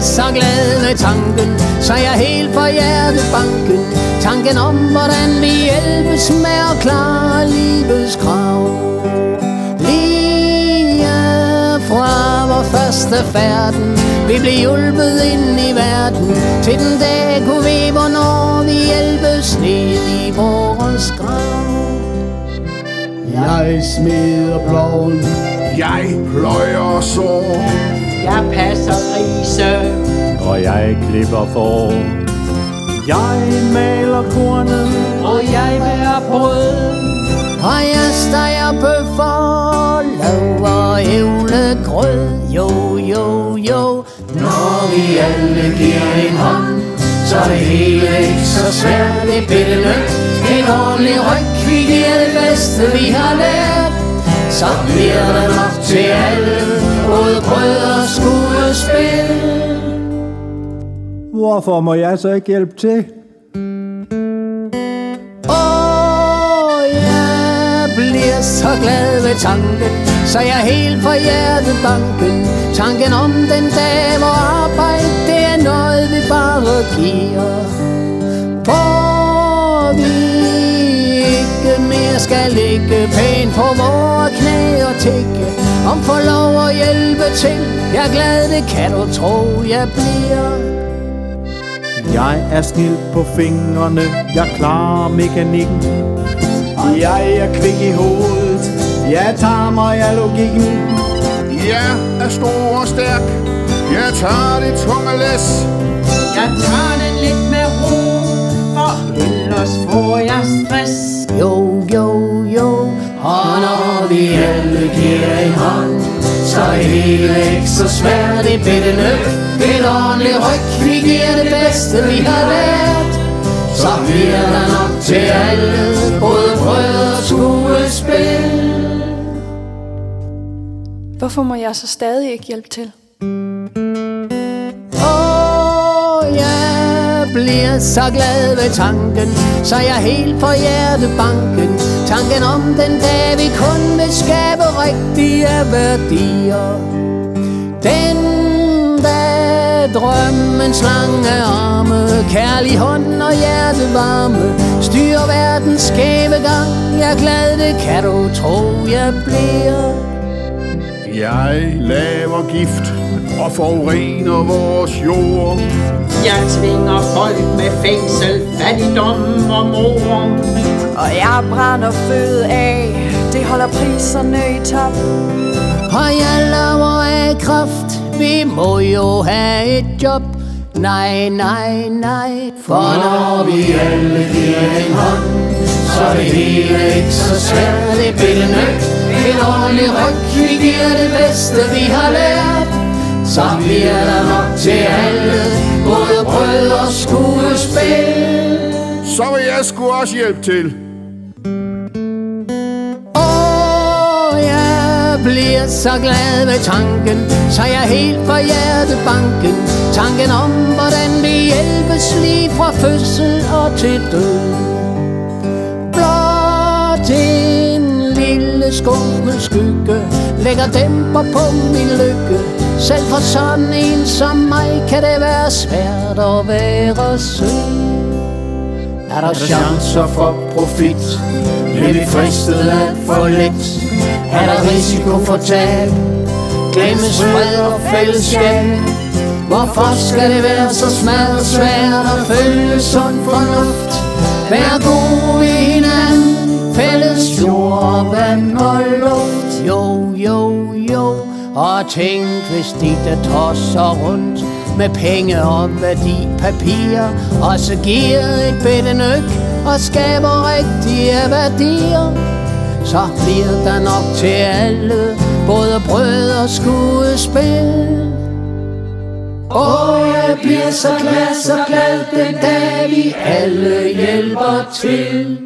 så glad ved tanken, så jeg helt fra hjertebanken. Tanken om, hvordan vi hjælpes med at klare livets krav. Lige fra vor første færden, vi blev hjulpet ind i verden. Til den dag kunne vi, hvornår vi hjælpes ned i vores grav. Jeg smeder ploven, jeg pløjer sår, jeg passer grise, og jeg klipper får. Jeg maler kornet, og jeg bærer brød, og jeg steger bøffer, laver ævlegrød. Jo, jo, jo. Når vi alle giver en hånd, så er det hele ikke så svært. Det bitte lyk, en ordentlig ryg, vi giver det bedste vi har lært. Så bliver der nok til alle, både brød og skuespil. Hvorfor må jeg så ikke hjælpe til? Jeg bliver så glad ved tanken, så jeg helt fra hjertebanken. Tanken om den dag, hvor arbejde det er noget vi bare giver. Hvor vi ikke mere skal ligge pænt på vores knæ og tikke om for lov at hjælpe til. Jeg er glad, det kan du tro, jeg bliver. Jeg er snild på fingrene, jeg klarer mekanikken. Og jeg er kvik i hovedet, jeg tager mig af logikken. jeg er stor og stærk, jeg tager det tunge læs. jeg tager den lidt med ro, for ellers får jeg stress. Jo, jo, jo. Og når vi alle giver en hånd, så er det hele ikke så svært. Det bitte lyk, et ordentligt ryg, vi giver det bedste vi har lært. Så bliver der nok til alle, både brød og skuespil. Hvorfor må jeg så stadig ikke hjælpe til? Jeg bliver så glad ved tanken, så jeg helt fra hjertebanken. Tanken om den dag, vi kun vil skabe rigtige værdier. Den dag drømmens lange arme, kærlig hånd og hjertevarme styrer verdens skæve gang. Jeg er glad, det kan du tro, jeg bliver. Jeg laver gift og forurener vores jord. Jeg tvinger folk med fængsel, fattigdom og mor. Og jeg brænder føde af, det holder priserne i top. Og jeg laver af kraft, vi må jo have et job. Nej, nej, nej. For når vi alle giver en hånd, så er det hele ikke så svært. Det bitte nyk, en ordentlig ryg, vi giver det bedste vi har lært. Så bliver der nok til alle, både brød og skuespil. Så vil jeg sgu også hjælpe til. Jeg bliver så glad ved tanken, så jeg helt fra hjertebanken. Tanken om, hvordan vi hjælpes lige fra fødsel og til død. Blot en lille skummel skygge lægger dæmper på min lykke. Selv for sådan en som mig kan det være svært at være sød. Er der chancer for profit? Bliver vi fristet alt for let? Er der risiko for tab? Glemmes fred og fællesskab? Hvorfor skal det være så smadret svært at følge sund fornuft? Vær god ved hinanden, fælles jord, vand og luft. Jo, jo, jo. Og tænk, hvis de der tosser rundt med penge og værdipapirer også giver et bitte nyk og skaber rigtige værdier. Så bliver der nok til alle, både brød og skuespil. Jeg bliver så glad den dag vi alle hjælper til.